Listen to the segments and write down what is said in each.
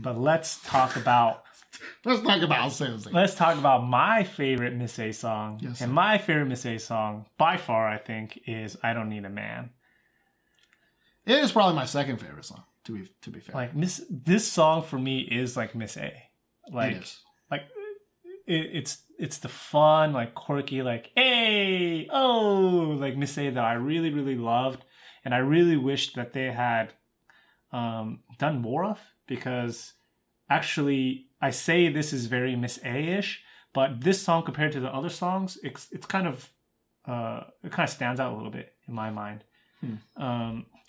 But let's talk about Suzy. Let's talk about my favorite Miss A song. Yes, and my favorite Miss A song, by far, I think, is "I Don't Need a Man." It is probably my second favorite song. To be fair, Like this song for me is like Miss A. Like, it is. like it's the fun, like quirky, like hey, oh, like Miss A that I really really loved, and I really wish that they had done more of, because actually I say this is very Miss A-ish, but this song compared to the other songs, it's kind of it kind of stands out a little bit in my mind.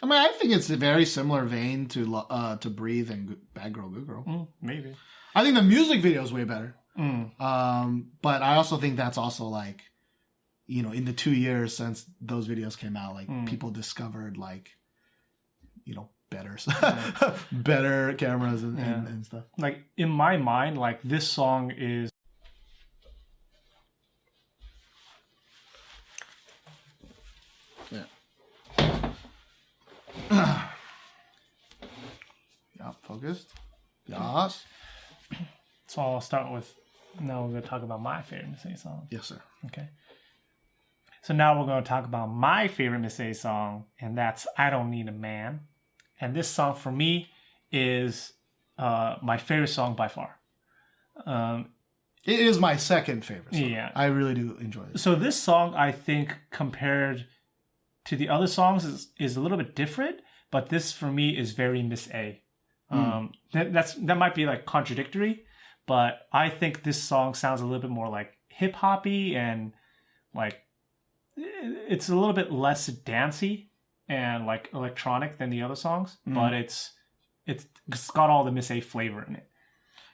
I mean, I think it's a very similar vein to Breathe and Bad Girl, Good Girl. Maybe. I think the music video is way better. But I also think that's also like, you know, in the 2 years since those videos came out, like people discovered like, you know, better cameras and stuff. Like in my mind, like this song is Yeah, focused. Yes. So I'll start with, now we're going to talk about my favorite Miss A song. Yes, sir. Okay. So now we're going to talk about my favorite Miss A song, and that's "I Don't Need a Man." And this song for me is my favorite song by far. It is my second favorite song. Yeah. I really do enjoy it. So this song, I think, compared to the other songs is a little bit different, but this for me is very Miss A. That might be like contradictory, but I think this song sounds a little bit more like hip hoppy, and like it's a little bit less dancey and like electronic than the other songs, but it's got all the Miss A flavor in it.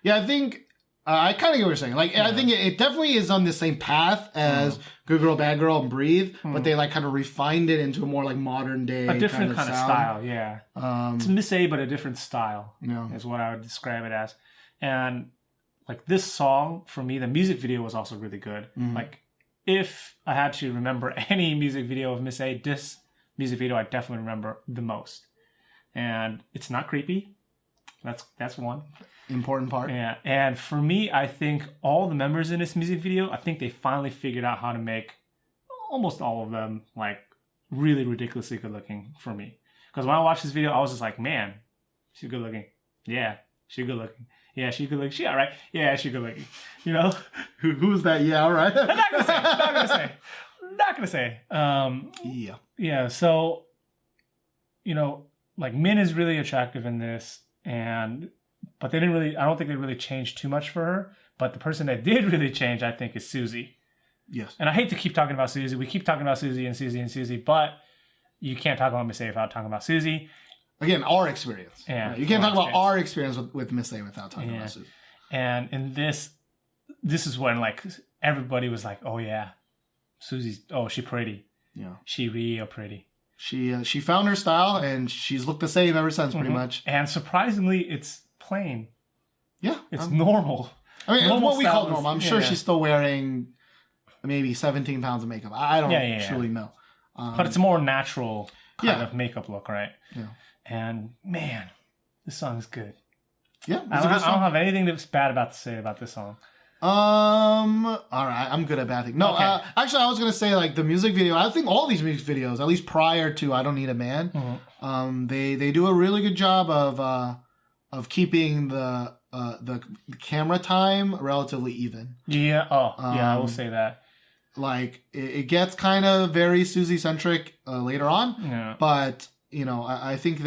Yeah, I think I kind of get what you're saying. Like, I think it definitely is on the same path as Good Girl, Bad Girl, and Breathe, but they like kind of refined it into a more like modern day, a different kind of sound. style. Yeah, it's Miss A, but a different style. Yeah. Is what I would describe it as. And like this song for me, the music video was also really good. Like if I had to remember any music video of Miss A, this music video I definitely remember the most. And it's not creepy. That's one Important part. Yeah, and for me, I think all the members in this music video, I think they finally figured out how to make almost all of them like really ridiculously good looking for me. Because when I watched this video, I was just like, man, she's good looking. Yeah, she's good looking. Yeah, she's good looking. She all right. Yeah, she's good looking. You know? Who's that? Yeah, all right. I'm not gonna say. Yeah. Yeah, so, you know, like Min is really attractive in this, but I don't think they really changed too much for her. But the person that did really change, I think, is Suzy. Yes. And I hate to keep talking about Suzy. We keep talking about Suzy and Suzy and Suzy, but you can't talk about Miss A without talking about Suzy. Again, our experience. Yeah. Right? You can't talk about our experience with Miss A without talking about Suzy. And in this is when like everybody was like, oh yeah, she pretty. Yeah. She real pretty. She found her style, and she's looked the same ever since, pretty much. And surprisingly, it's plain. Yeah. It's normal. I mean, normal it's what we call normal. I'm sure she's still wearing maybe 17 pounds of makeup. I don't truly know. But it's a more natural kind of makeup look, right? Yeah. And man, this song is good. Yeah. I don't have anything that's bad to say about this song. All right, I'm good at bad things. No, Okay. Actually, I was gonna say like the music video. I think all these music videos, at least prior to "I Don't Need a Man," they do a really good job of keeping the camera time relatively even. Yeah. I will say that. Like it gets kind of very Suzy centric later on. Yeah. But you know, I think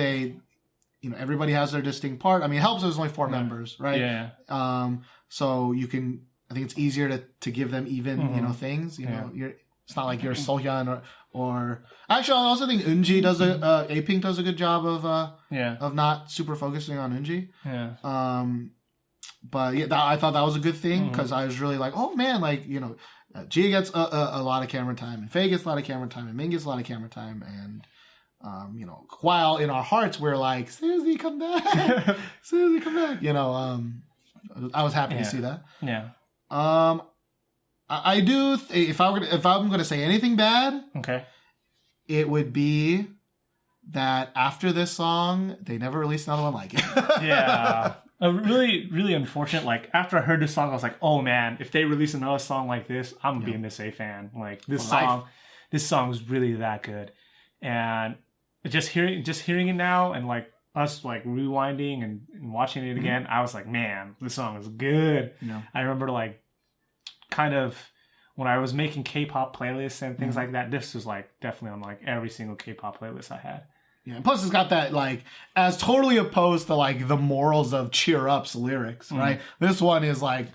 everybody has their distinct part. I mean, it helps there's only 4 members, right? Yeah. So you can, I think it's easier to give them even, things. You know, it's not like you're Sohyun or actually, I also think Eunji does A-Pink does a good job of not super focusing on Eunji. Yeah. But yeah, I thought that was a good thing because I was really like, oh man, like Gia gets a lot of camera time, and Faye gets a lot of camera time, and Min gets a lot of camera time, and while in our hearts we're like, Suzy, come back, Suzy, come back. I was happy to see that. Yeah. I do. If I'm gonna say anything bad, okay, it would be that after this song, they never released another one like it. Yeah. Really, really unfortunate. Like after I heard this song, I was like, "Oh man, if they release another song like this, I'm gonna be a Miss A fan." Like this song is really that good, and just hearing it now, and like us like rewinding and watching it again, I was like, "Man, this song is good." Yeah. I remember like kind of when I was making K-pop playlists and things like that. This was like definitely on like every single K-pop playlist I had. Yeah, and plus it's got that, like, as totally opposed to, like, the morals of Cheer Up's lyrics, right? This one is, like,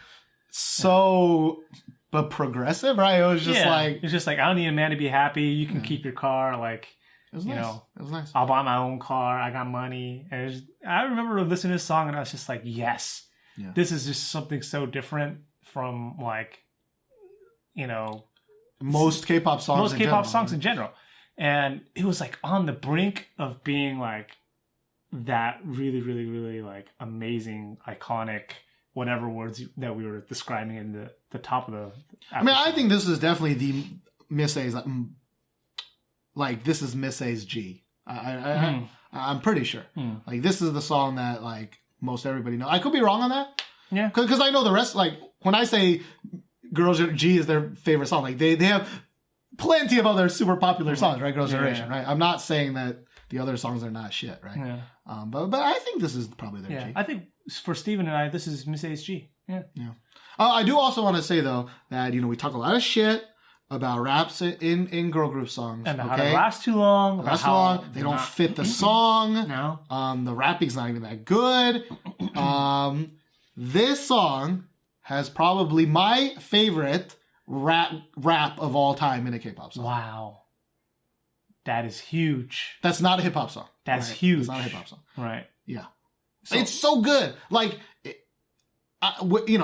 so, but progressive, right? It was just like... It's just like, I don't need a man to be happy. You can keep your car, like, it was nice. It was nice. I'll buy my own car. I got money. And I remember listening to this song and I was just like, yes, this is just something so different from, like, you know... Most K-pop songs in general. And it was like on the brink of being like that really, really, really like amazing, iconic, whatever words that we were describing in the top of the episode. I mean, I think this is definitely the Miss A's, like this is Miss A's G. I'm pretty sure. Like this is the song that like most everybody knows. I could be wrong on that. Yeah. Because I know the rest, like when I say Girls' G is their favorite song, like they have plenty of other super popular songs, right? Girls' Generation, right? I'm not saying that the other songs are not shit, right? Yeah. But I think this is probably their G. I think for Steven and I, this is Miss A's G. Yeah. I do also want to say though that we talk a lot of shit about raps in girl group songs, and how they last too long. They don't fit the song. No. The rapping's not even that good. This song has probably my favorite rap of all time in a K-pop song. Wow. That is huge. That's not a hip-hop song. That's huge. It's not a hip-hop song. Right. Yeah. It's so good. Like, it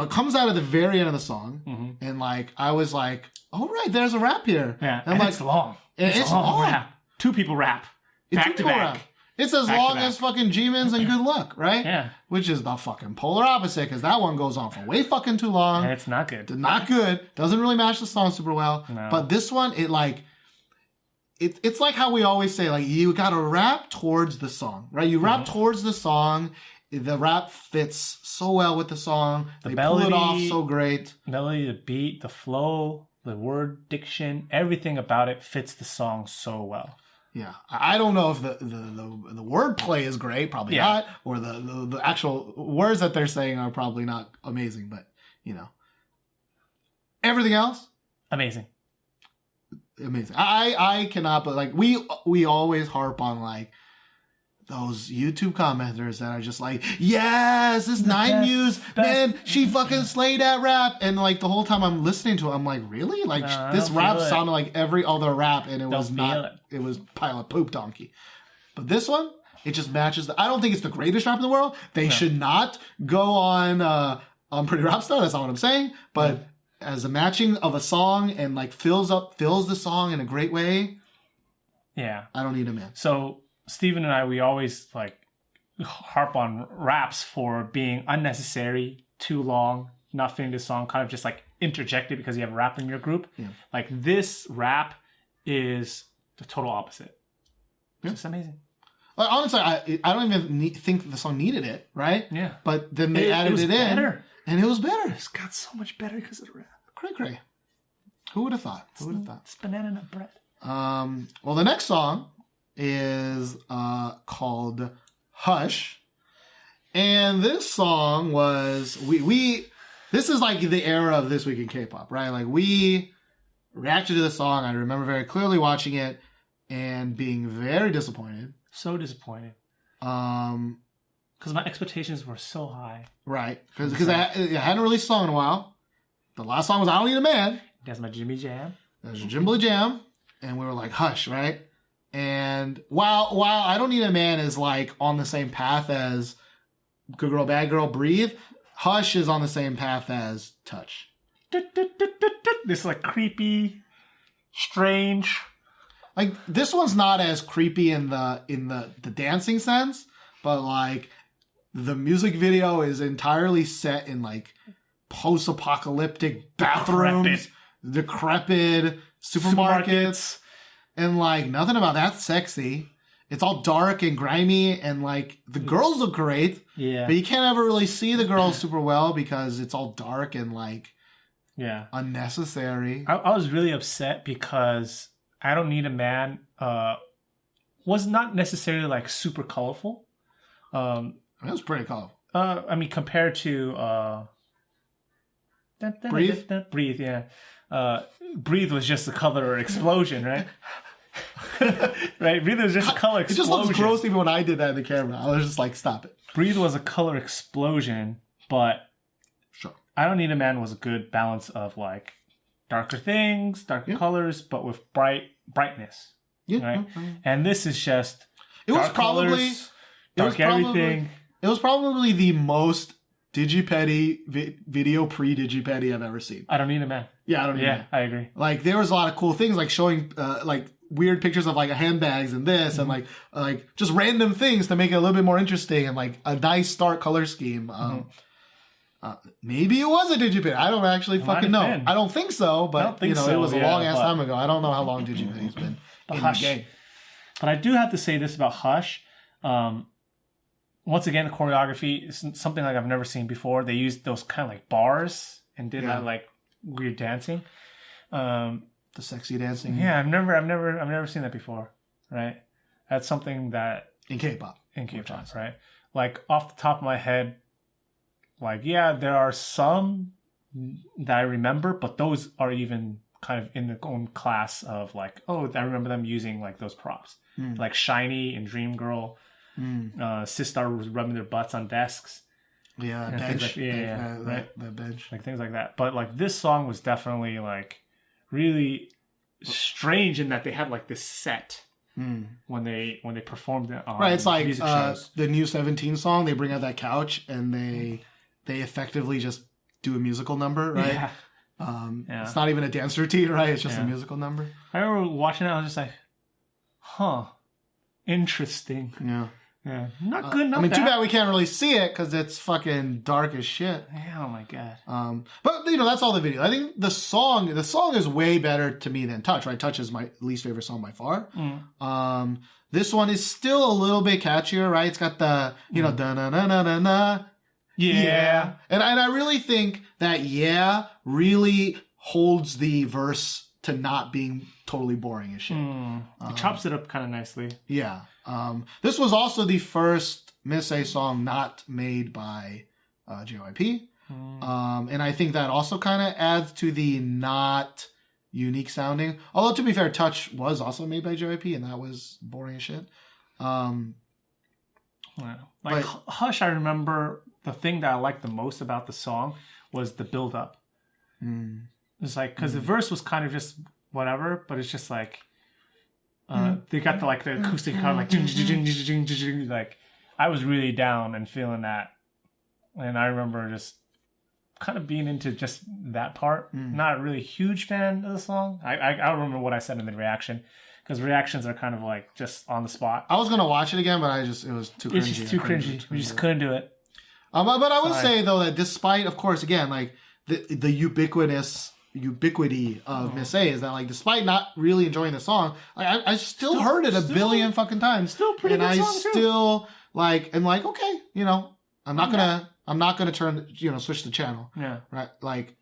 comes out at the very end of the song, and, like, I was like, oh, right, there's a rap here. Yeah, and like, it's long. It's long. Rap. Two people rap. Back to back. It's as long as fucking G-Min's and Good Luck, right? Yeah. Which is the fucking polar opposite, because that one goes on for way fucking too long. And it's not good. Not good. Doesn't really match the song super well. No. But this one, it's like how we always say, like, you gotta rap towards the song, right? You rap towards the song. The rap fits so well with the song. They melody, pull it off so great. Melody, the beat, the flow, the word diction, everything about it fits the song so well. Yeah, I don't know if the wordplay is great, probably not, or the actual words that they're saying are probably not amazing, but everything else, amazing. I cannot, but like we always harp on like those YouTube commenters that are just like, yes, this Nine Muse, man, she fucking slayed that rap. And like the whole time I'm listening to it, I'm like, really? Like this rap sounded like every other rap, and it was not. It was Pile of Poop Donkey. But this one, it just matches. I don't think it's the greatest rap in the world. They should not go on Pretty Rap Star. That's not what I'm saying. But as a matching of a song and like fills the song in a great way. Yeah, I don't need a man. So Steven and I, we always like harp on raps for being unnecessary, too long, not fitting the song, kind of just like interjected because you have a rap in your group. Yeah. Like this rap is the total opposite. It's just amazing. Well, honestly, I don't even think the song needed it, right? Yeah. But then they added it in, and it was better. It's got so much better because of the rap. Cray. Who would have thought? It's banana nut bread. Well, the next song is called Hush, and this song was this is like the era of This Week in K-Pop, right? Like we reacted to the song. I remember very clearly watching it and being very disappointed. So disappointed. Because my expectations were so high. Right, because I hadn't released a song in a while. The last song was I Don't Need a Man. That's my Jimmy Jam. That's your Jimmy Jam, and we were like Hush, right? And while I Don't Need a Man is like on the same path as Good Girl, Bad Girl, Breathe, Hush is on the same path as Touch. This like creepy, strange. Like this one's not as creepy in the dancing sense, but like the music video is entirely set in like post-apocalyptic bathrooms, decrepit supermarkets. And, like, nothing about that sexy. it's all dark and grimy, and like the girls look great. Yeah. But you can't ever really see the girls super well because it's all dark and like unnecessary. I was really upset because I Don't Need a Man was not necessarily like super colorful. It was pretty colorful. I mean, compared to Breathe? Breathe, yeah. Breathe was just a color explosion, right? Right? Breathe was just a color It explosion. just looks gross even when I did that in the camera. I was just like, stop it. Breathe was a color explosion, but Sure. I Don't Need a Man was a good balance of like darker things, darker colors, but with brightness. Yeah. Right? And this is just It was dark probably colors, dark everything. It was probably the most Digipedi video pre-Digipedi I've ever seen. I Don't Need a Man. Yeah, I don't need Yeah, that. I agree. Like there was a lot of cool things like showing like weird pictures of like handbags and this and like just random things to make it a little bit more interesting and like a nice stark color scheme. Maybe it was a Digipedi. I don't actually fucking know. been. I don't think so, but think you know, so, it was a yeah, long ass but- time ago. I don't know how long Digipedi's been in Hush. the game. But I do have to say this about Hush. Once again, the choreography is something like I've never seen before. They used those kind of like bars and did that like weird dancing. The sexy dancing. Yeah, I've never seen that before. Right? That's something that In K-pop. in K-pop, right? Like off the top of my head, like there are some that I remember, but those are even kind of in their own class of like, oh, I remember them using like those props, like Shiny and Dream Girl. Sistar was rubbing their butts on desks. Yeah, and bench. things like, right? The bench. Like things like that. But like this song was definitely like really strange in that they had like this set when they performed it on Right, it's like music shows. the new 17 song. They bring out that couch and they effectively just do a musical number, right? Yeah. It's not even a dance routine, right? It's just a musical number. I remember watching it. I was just like, huh, interesting. Yeah. Yeah, not good. Not I mean, bad. too bad we can't really see it because it's fucking dark as shit. Yeah, oh my god. But you know, that's all the video. I think the song is way better to me than Touch, right? Touch is my least favorite song by far. This one is still a little bit catchier, right? It's got the, you know, da na na na na na. Yeah. And I really think that really holds the verse to not being totally boring as shit. It chops it up kind of nicely. Yeah. This was also the first Miss A song not made by JYP. And I think that also kind of adds to the not unique sounding. Although, to be fair, Touch was also made by JYP, and that was boring as shit. Like Hush, I remember the thing that I liked the most about the song was the build up. It's like, because the verse was kind of just whatever, but it's just like they got the acoustic guitar like like I was really down and feeling that, and I remember just kind of being into just that part. Not a really huge fan of the song. I don't remember what I said in the reaction, because reactions are kind of like just on the spot. I was gonna watch it again, but it was too cringy. It's just too cringy. We just couldn't do it. But I would say though that despite, of course, again, like the ubiquity of Miss A is that, like, despite not really enjoying the song, like, I still heard it a billion fucking times. Still pretty good song, too. Still like, am like, okay, you know, I'm not gonna turn, you know, switch the channel. Yeah. Right. Like,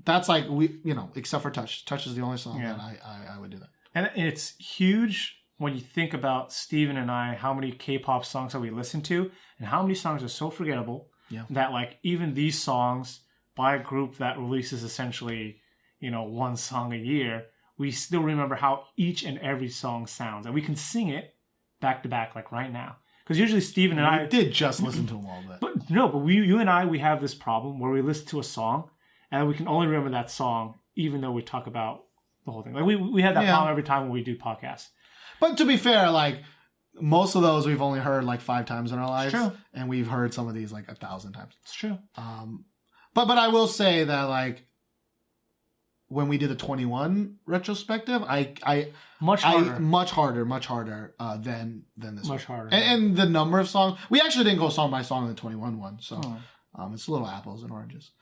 that's like, we, you know, except for Touch. Touch is the only song that I would do that. And it's huge when you think about Steven and I, how many K-pop songs that we listen to, and how many songs are so forgettable that, like, even these songs by a group that releases essentially, you know, one song a year, we still remember how each and every song sounds, and we can sing it back to back, like right now. Because usually Steven and I did just listen to them all that. But no, but you and I, we have this problem where we listen to a song and we can only remember that song, even though we talk about the whole thing. Like we have that problem every time when we do podcasts. But to be fair, like, most of those we've only heard like 5 times in our lives. It's true. And we've heard some of these like 1,000 times. It's true. But I will say that, like, when we did the 21 retrospective, much harder than this. Much harder. And the number of songs, we actually didn't go song by song in the 21 one, so it's a little apples and oranges.